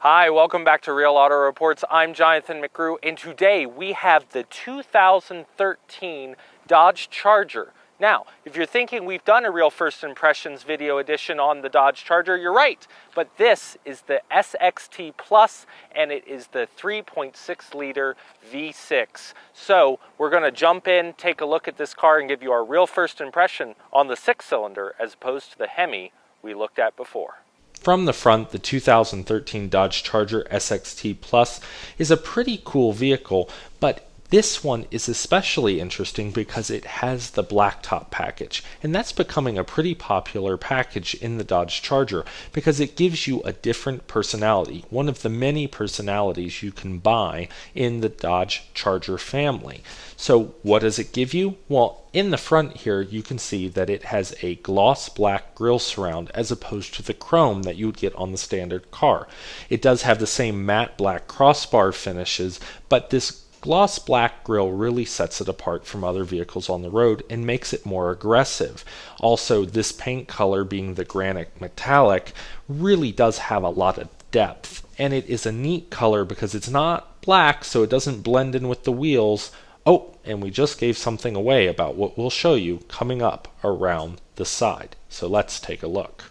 Hi, welcome back to Real Auto Reports. I'm Jonathan McGrew, and today we have the 2013 Dodge Charger. Now, if you're thinking we've done a Real First Impressions video edition on the Dodge Charger, you're right. But this is the SXT Plus, and it is the 3.6-liter V6. So we're going to jump in, take a look at this car, and give you our real first impression on the six-cylinder as opposed to the HEMI we looked at before. From the front, the 2013 Dodge Charger SXT Plus is a pretty cool vehicle, but this one is especially interesting because it has the Blacktop Package, and that's becoming a pretty popular package in the Dodge Charger because it gives you a different personality, one of the many personalities you can buy in the Dodge Charger family. So what does it give you? Well, in the front here you can see that it has a gloss black grille surround as opposed to the chrome that you would get on the standard car. It does have the same matte black crossbar finishes, but this gloss black grille really sets it apart from other vehicles on the road and makes it more aggressive. Also, this paint color, being the granite metallic, really does have a lot of depth, and it is a neat color because it's not black, so it doesn't blend in with the wheels. Oh, and we just gave something away about what we'll show you coming up around the side, so let's take a look.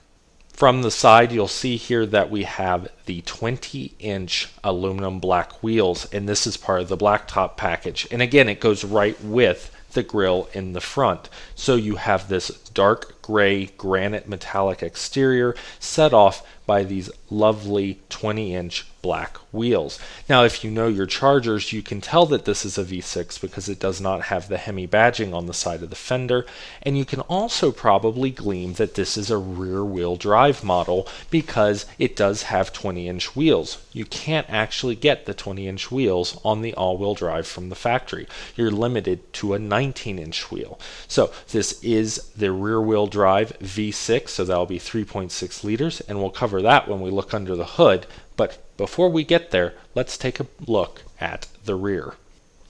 From the side, you'll see here that we have the 20-inch aluminum black wheels, and this is part of the Blacktop package. And again, it goes right with the grille in the front. So you have this dark gray granite metallic exterior set off by these lovely 20-inch black wheels. Now, if you know your Chargers, you can tell that this is a V6 because it does not have the HEMI badging on the side of the fender, and you can also probably glean that this is a rear-wheel drive model because it does have 20-inch wheels. You can't actually get the 20-inch wheels on the all-wheel drive from the factory. You're limited to a 19-inch wheel. So this is the rear-wheel drive V6, so that'll be 3.6 liters, and we'll cover that when we look under the hood. But before we get there, let's take a look at the rear.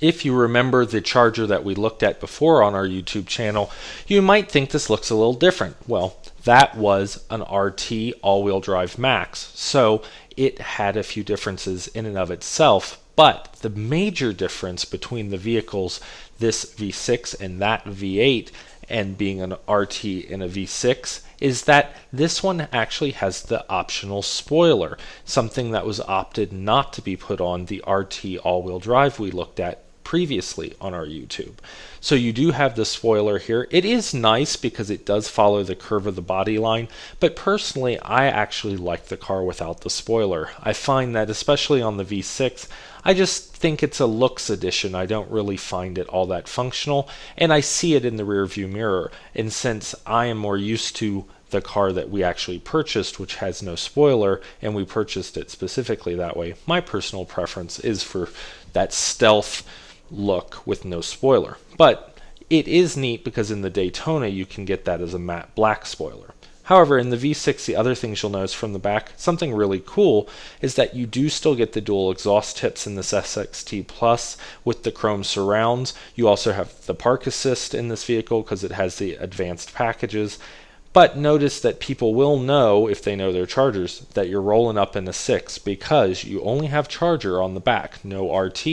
If you remember the Charger that we looked at before on our YouTube channel, you might think this looks a little different. Well, that was an RT all-wheel drive max, so it had a few differences in and of itself. But the major difference between the vehicles, this V6 and that V8, and being an RT and a V6, is that this one actually has the optional spoiler, something that was opted not to be put on the RT all-wheel drive we looked at previously on our YouTube. So you do have the spoiler here. It is nice because it does follow the curve of the body line, but personally I actually like the car without the spoiler. I find that especially on the V6, I just think it's a looks addition. I don't really find it all that functional, and I see it in the rear view mirror. And since I am more used to the car that we actually purchased, which has no spoiler, and we purchased it specifically that way, my personal preference is for that stealth look with no spoiler. But it is neat because in the Daytona you can get that as a matte black spoiler. However, in the V6, the other things you'll notice from the back, something really cool, is that you do still get the dual exhaust tips in this SXT Plus with the chrome surrounds. You also have the park assist in this vehicle because it has the advanced packages. But notice that people will know, if they know their Chargers, that you're rolling up in a 6 because you only have Charger on the back, no RT,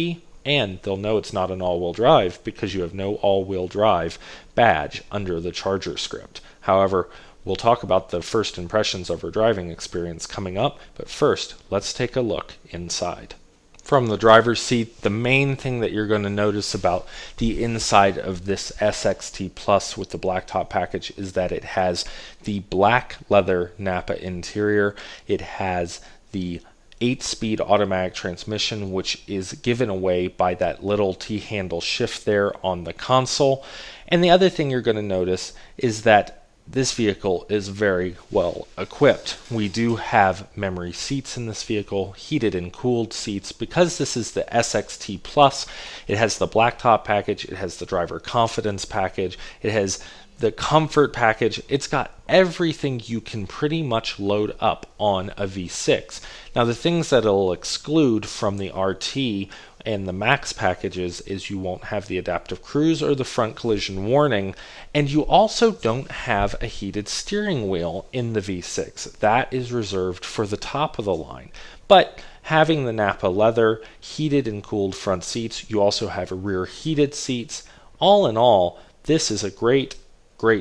and they'll know it's not an all-wheel drive because you have no all-wheel drive badge under the Charger script. However, we'll talk about the first impressions of our driving experience coming up, but first, let's take a look inside. From the driver's seat, the main thing that you're going to notice about the inside of this SXT Plus with the Blacktop package is that it has the black leather Napa interior. It has the 8-speed automatic transmission, which is given away by that little T-handle shift there on the console. And the other thing you're going to notice is that this vehicle is very well equipped. We do have memory seats in this vehicle, heated and cooled seats. Because this is the SXT Plus, it has the Blacktop package, it has the driver confidence package, it has the comfort package. It's got everything you can pretty much load up on a V6. Now, the things that it'll exclude from the RT and the Max packages is you won't have the adaptive cruise or the front collision warning, and you also don't have a heated steering wheel in the V6. That is reserved for the top of the line. But having the Nappa leather, heated and cooled front seats, you also have rear heated seats. All in all, this is a great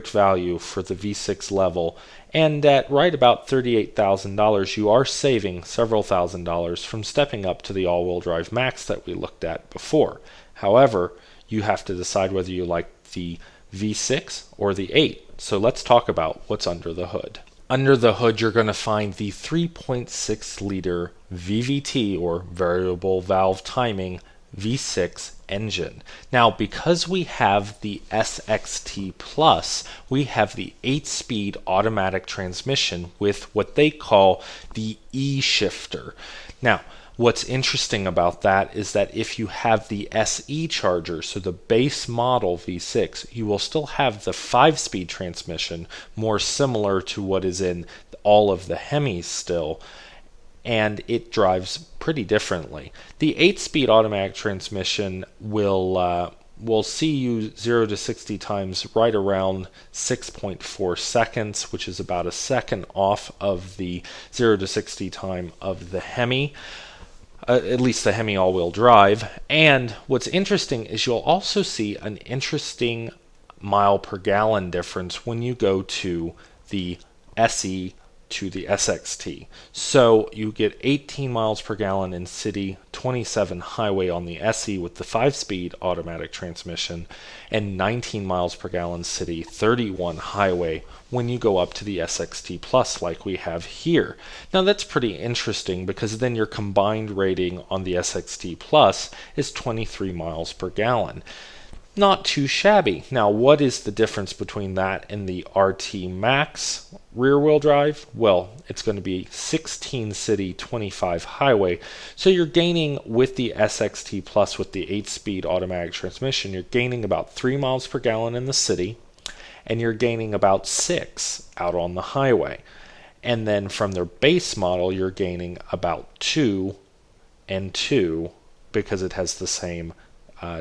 value for the V6 level, and at right about $38,000 you are saving several $1,000s from stepping up to the all-wheel drive Max that we looked at before. However, you have to decide whether you like the V6 or the 8. So let's talk about what's under the hood. Under the hood, you're going to find the 3.6 liter VVT, or variable valve timing, V6 engine. Now, because we have the SXT Plus, we have the 8-speed automatic transmission with what they call the E-shifter. Now, what's interesting about that is that if you have the SE charger, so the base model V6, you will still have the 5-speed transmission, more similar to what is in all of the HEMIs still, and it drives pretty differently. The 8-speed automatic transmission will see you 0 to 60 times right around 6.4 seconds, which is about a second off of the 0 to 60 time of the HEMI. At least the HEMI all-wheel drive. And what's interesting is you'll also see an interesting mile per gallon difference when you go to the SE to the SXT. So you get 18 miles per gallon in city, 27 highway on the SE with the 5-speed automatic transmission, and 19 miles per gallon city, 31 highway when you go up to the SXT Plus like we have here. Now that's pretty interesting because then your combined rating on the SXT Plus is 23 miles per gallon. Not too shabby. Now, what is the difference between that and the RT Max rear-wheel drive? Well, it's going to be 16 city, 25 highway. So you're gaining with the SXT Plus with the 8-speed automatic transmission, you're gaining about 3 miles per gallon in the city, and you're gaining about 6 out on the highway. And then from their base model, you're gaining about 2 and 2 because it has the same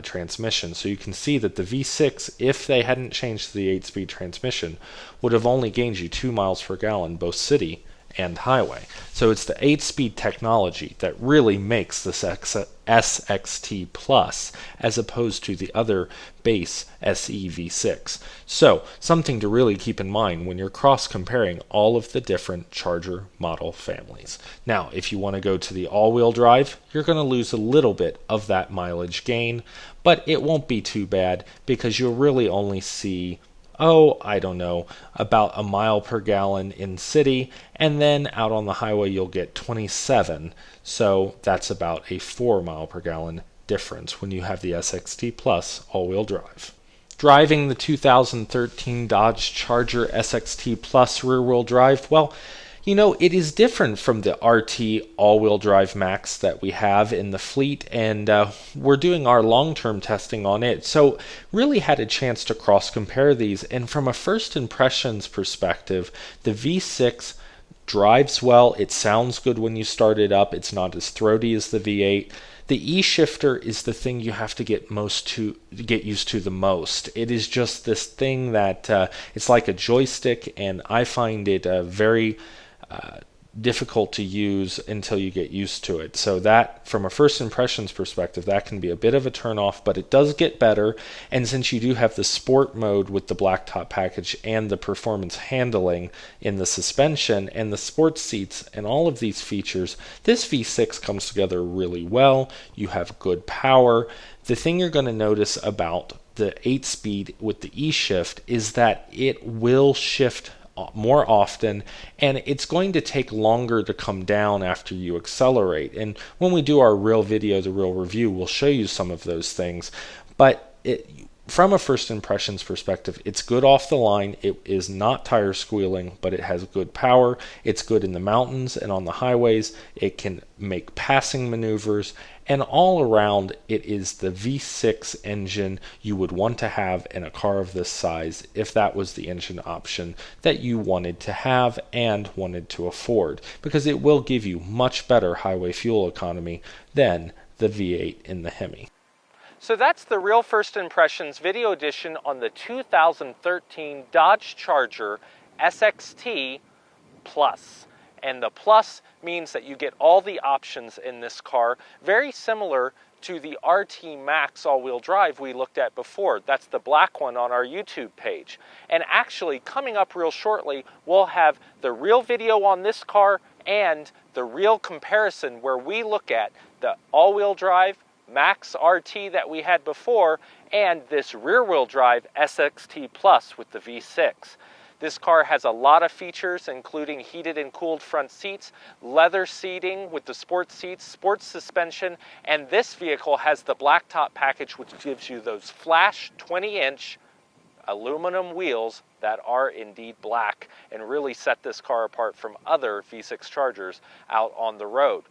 transmission. So you can see that the V6, if they hadn't changed to the 8-speed transmission, would have only gained you 2 miles per gallon both city and highway. So it's the 8-speed technology that really makes this SXT Plus as opposed to the other base SE V6. So something to really keep in mind when you're cross-comparing all of the different Charger model families. Now, if you want to go to the all-wheel drive, you're going to lose a little bit of that mileage gain, but it won't be too bad because you'll really only see about a mile per gallon in city, and then out on the highway you'll get 27. So that's about a 4 mile per gallon difference when you have the SXT Plus all-wheel drive. Driving the 2013 Dodge Charger SXT Plus rear-wheel drive, well, you know, it is different from the RT all-wheel drive Max that we have in the fleet, and we're doing our long-term testing on it. So really had a chance to cross-compare these, and from a first impressions perspective, the V6 drives well. It sounds good when you start it up. It's not as throaty as the V8. The E-shifter is the thing you have to get used to the most. It is just this thing that it's like a joystick, and I find it very difficult to use until you get used to it. So that, from a first impressions perspective, that can be a bit of a turnoff, but it does get better. And since you do have the sport mode with the Blacktop package and the performance handling in the suspension and the sports seats and all of these features, this V6 comes together really well. You have good power. The thing you're going to notice about the 8-speed with the E-shift is that it will shift more often, and it's going to take longer to come down after you accelerate. And when we do our real video, the real review, we'll show you some of those things. But from a first impressions perspective, it's good off the line. It is not tire squealing, but it has good power. It's good in the mountains and on the highways. It can make passing maneuvers, and all around it is the V6 engine you would want to have in a car of this size if that was the engine option that you wanted to have and wanted to afford, because it will give you much better highway fuel economy than the V8 in the HEMI. So that's the Real First Impressions video edition on the 2013 Dodge Charger SXT Plus. And the Plus means that you get all the options in this car, very similar to the RT Max all-wheel drive we looked at before. That's the black one on our YouTube page. And actually, coming up real shortly, we'll have the real video on this car and the real comparison where we look at the all-wheel drive Max RT that we had before and this rear-wheel drive SXT Plus with the V6. This car has a lot of features, including heated and cooled front seats, leather seating with the sports seats, sports suspension, and this vehicle has the Blacktop Package, which gives you those flash 20-inch aluminum wheels that are indeed black and really set this car apart from other V6 Chargers out on the road.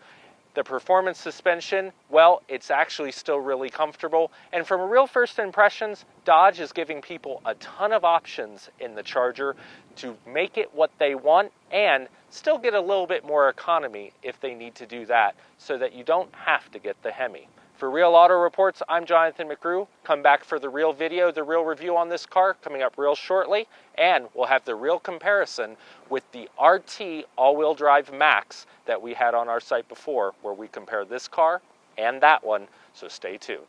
The performance suspension, well, it's actually still really comfortable. And from a Real First Impressions, Dodge is giving people a ton of options in the Charger to make it what they want and still get a little bit more economy if they need to do that, so that you don't have to get the HEMI. For Real Auto Reports, I'm Jonathan McGrew. Come back for the real video, the real review on this car coming up real shortly, and we'll have the real comparison with the RT all-wheel drive Max that we had on our site before, where we compare this car and that one, so stay tuned.